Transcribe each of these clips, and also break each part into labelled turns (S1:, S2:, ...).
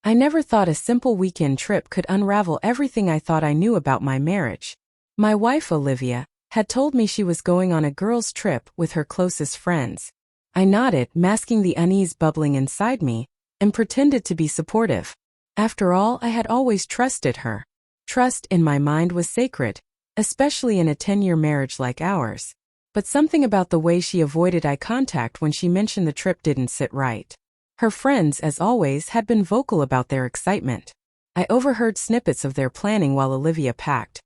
S1: I never thought a simple weekend trip could unravel everything I thought I knew about my marriage. My wife, Olivia, had told me she was going on a girls' trip with her closest friends. I nodded, masking the unease bubbling inside me, and pretended to be supportive. After all, I had always trusted her. Trust in my mind was sacred, especially in a 10-year marriage like ours. But something about the way she avoided eye contact when she mentioned the trip didn't sit right. Her friends, as always, had been vocal about their excitement. I overheard snippets of their planning while Olivia packed.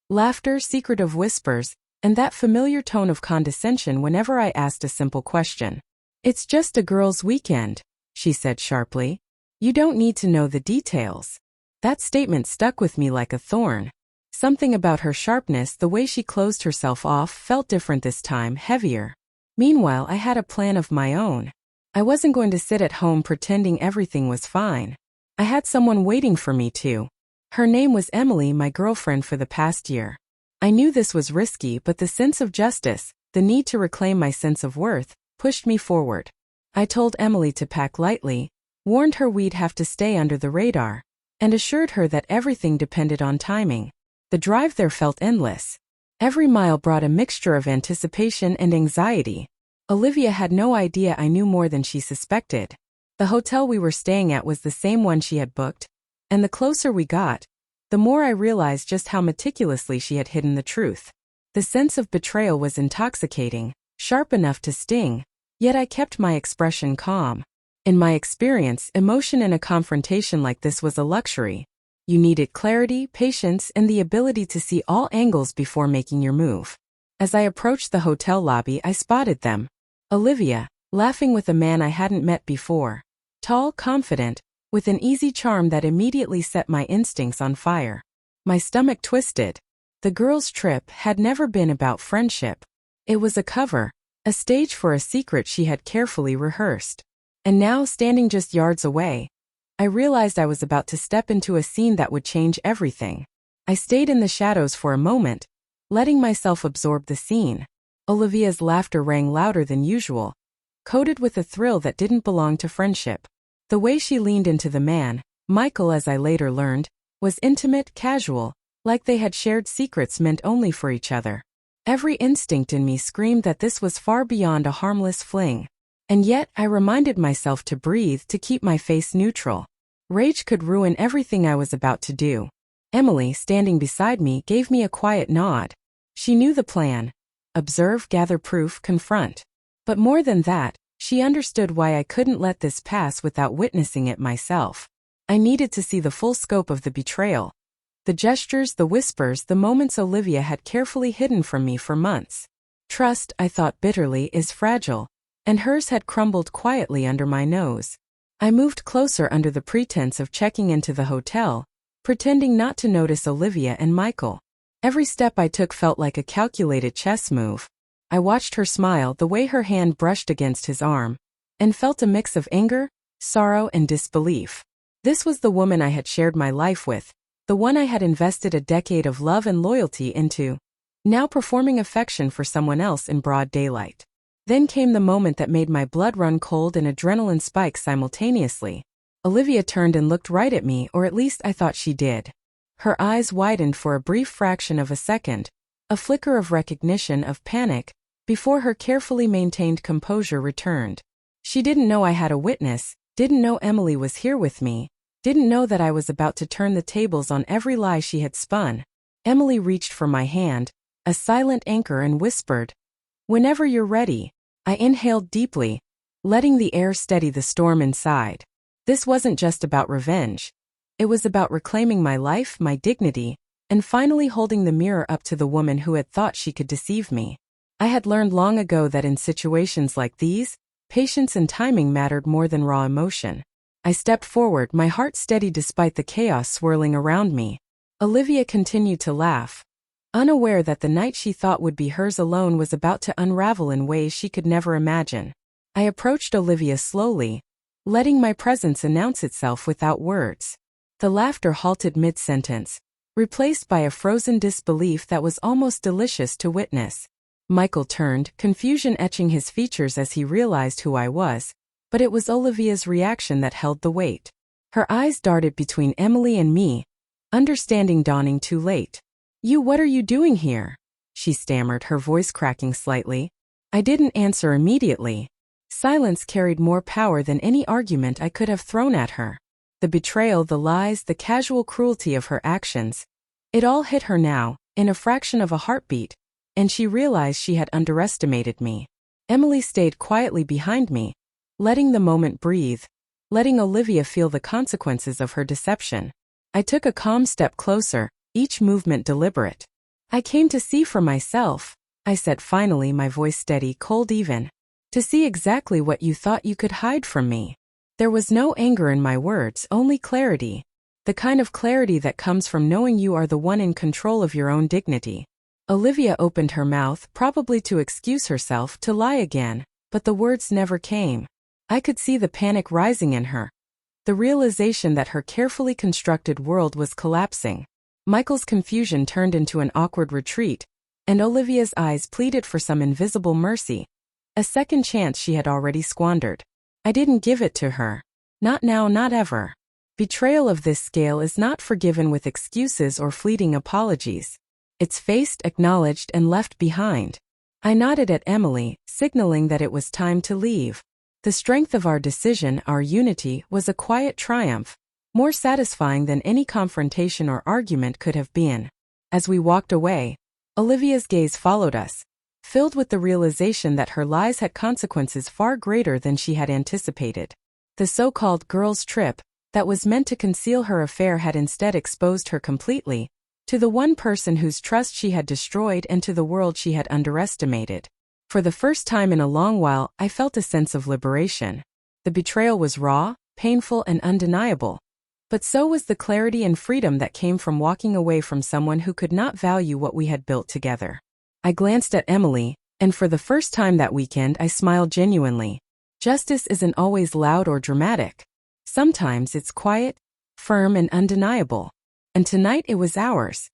S1: Laughter, secretive whispers, and that familiar tone of condescension whenever I asked a simple question. "It's just a girls' weekend," she said sharply. "You don't need to know the details." That statement stuck with me like a thorn. Something about her sharpness, the way she closed herself off, felt different this time, heavier. Meanwhile, I had a plan of my own. I wasn't going to sit at home pretending everything was fine. I had someone waiting for me too. Her name was Emily, my girlfriend for the past year. I knew this was risky, but the sense of justice, the need to reclaim my sense of worth, pushed me forward. I told Emily to pack lightly, warned her we'd have to stay under the radar, and assured her that everything depended on timing. The drive there felt endless. Every mile brought a mixture of anticipation and anxiety. Olivia had no idea I knew more than she suspected. The hotel we were staying at was the same one she had booked, and the closer we got, the more I realized just how meticulously she had hidden the truth. The sense of betrayal was intoxicating, sharp enough to sting, yet I kept my expression calm. In my experience, emotion in a confrontation like this was a luxury. You needed clarity, patience, and the ability to see all angles before making your move. As I approached the hotel lobby, I spotted them. Olivia, laughing with a man I hadn't met before. Tall, confident, with an easy charm that immediately set my instincts on fire. My stomach twisted. The girls' trip had never been about friendship. It was a cover, a stage for a secret she had carefully rehearsed. And now, standing just yards away, I realized I was about to step into a scene that would change everything. I stayed in the shadows for a moment, letting myself absorb the scene. Olivia's laughter rang louder than usual, coated with a thrill that didn't belong to friendship. The way she leaned into the man, Michael, as I later learned, was intimate, casual, like they had shared secrets meant only for each other. Every instinct in me screamed that this was far beyond a harmless fling. And yet, I reminded myself to breathe, to keep my face neutral. Rage could ruin everything I was about to do. Emily, standing beside me, gave me a quiet nod. She knew the plan. Observe, gather proof, confront. But more than that, she understood why I couldn't let this pass without witnessing it myself. I needed to see the full scope of the betrayal. The gestures, the whispers, the moments Olivia had carefully hidden from me for months. Trust, I thought bitterly, is fragile, and hers had crumbled quietly under my nose. I moved closer under the pretense of checking into the hotel, pretending not to notice Olivia and Michael. Every step I took felt like a calculated chess move. I watched her smile, the way her hand brushed against his arm, and felt a mix of anger, sorrow, and disbelief. This was the woman I had shared my life with, the one I had invested a decade of love and loyalty into, now performing affection for someone else in broad daylight. Then came the moment that made my blood run cold and adrenaline spike simultaneously. Olivia turned and looked right at me, or at least I thought she did. Her eyes widened for a brief fraction of a second, a flicker of recognition, of panic, before her carefully maintained composure returned. She didn't know I had a witness, didn't know Emily was here with me, didn't know that I was about to turn the tables on every lie she had spun. Emily reached for my hand, a silent anchor, and whispered, "Whenever you're ready." I inhaled deeply, letting the air steady the storm inside. This wasn't just about revenge. It was about reclaiming my life, my dignity, and finally holding the mirror up to the woman who had thought she could deceive me. I had learned long ago that in situations like these, patience and timing mattered more than raw emotion. I stepped forward, my heart steady despite the chaos swirling around me. Olivia continued to laugh, unaware that the night she thought would be hers alone was about to unravel in ways she could never imagine. I approached Olivia slowly, letting my presence announce itself without words. The laughter halted mid-sentence, replaced by a frozen disbelief that was almost delicious to witness. Michael turned, confusion etching his features as he realized who I was, but it was Olivia's reaction that held the weight. Her eyes darted between Emily and me, understanding dawning too late. What are you doing here?" she stammered, her voice cracking slightly. I didn't answer immediately. Silence carried more power than any argument I could have thrown at her. The betrayal, the lies, the casual cruelty of her actions. It all hit her now, in a fraction of a heartbeat, and she realized she had underestimated me. Emily stayed quietly behind me, letting the moment breathe, letting Olivia feel the consequences of her deception. I took a calm step closer, each movement deliberate. "I came to see for myself," I said finally, my voice steady, cold even. "To see exactly what you thought you could hide from me." There was no anger in my words, only clarity. The kind of clarity that comes from knowing you are the one in control of your own dignity. Olivia opened her mouth, probably to excuse herself, to lie again, but the words never came. I could see the panic rising in her, the realization that her carefully constructed world was collapsing. Michael's confusion turned into an awkward retreat, and Olivia's eyes pleaded for some invisible mercy. A second chance she had already squandered. I didn't give it to her. Not now, not ever. Betrayal of this scale is not forgiven with excuses or fleeting apologies. It's faced, acknowledged, and left behind. I nodded at Emily, signaling that it was time to leave. The strength of our decision, our unity, was a quiet triumph, more satisfying than any confrontation or argument could have been. As we walked away, Olivia's gaze followed us, filled with the realization that her lies had consequences far greater than she had anticipated. The so-called girls' trip, that was meant to conceal her affair, had instead exposed her completely, to the one person whose trust she had destroyed and to the world she had underestimated. For the first time in a long while, I felt a sense of liberation. The betrayal was raw, painful, and undeniable. But so was the clarity and freedom that came from walking away from someone who could not value what we had built together. I glanced at Emily, and for the first time that weekend I smiled genuinely. Justice isn't always loud or dramatic. Sometimes it's quiet, firm, and undeniable. And tonight it was ours.